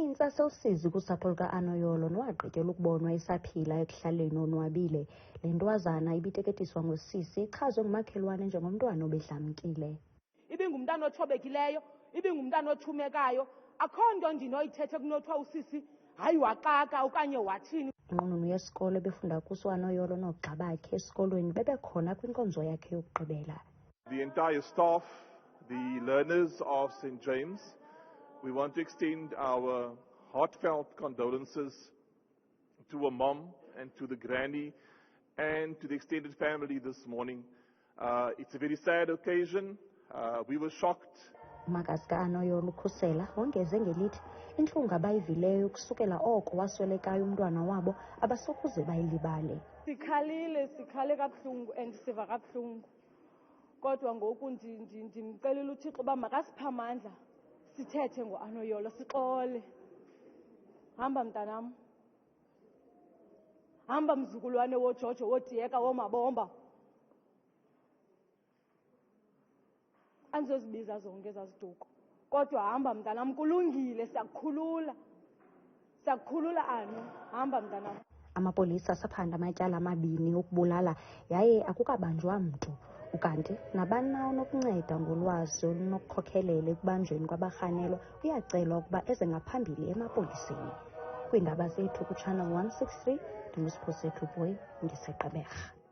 Intsasa usizi kusapho luka-Anoyolo nowagqityela ukubonwa esaphila ekuhlaleni onwabile. Le ntwazana ibiteketiswa ngosisi ichazwe ngumakhelwane njengomntwana obedlamkile. Ibingumntana othobekileyo, ibingumntana othumekayo, akho nto ndinoyithethe kunothiwa usisi hayi waxaka okanye wathini. Inqununu yesikolo ebefunda kuso u-Anoyolo noogxa bakhe esikolweni bebekhona kwinkonzo yakhe yokugqibela. The entire staff, the learners of St. James, we want to extend our heartfelt condolences to a mom and to the granny and to the extended family this morning. It's a very sad occasion. We were shocked. Umakazi ka-Anoyolo ukhusela wongeze ngelithi intlungu abayivileyo kusukela oko waswelekayo umntwana wabo abasokuze bayilibale. Sikhale kabuhlungu and siva kabuhlungu. Kodwa ngoku ndimcelela uThixo uba makasiphe amandla sithethe ngo-Anoyolo sixole. Hamba mntanam. Hamba mzukulwane woJojo wodiyeka womabomba. Andizozibiza zonke ezaziduko. Kodwa hamba mntanam kulungile siyakukhulula. Siyakukhulula Ano. Hamba mntanam. Amapolisa asaphanda amatyala amabini okubulala yaye akukabanjwa mntu. Ukanti nabani na onokunceda ngolwazi olunokukhokhelela ekubanjweni kwabarhanelwa uyacelwa ukuba eze ngaphambili emapoliseni. Kwiindaba zethu kuChannel 163 ndinguSipho Sethu Boy ndiseGqeberha.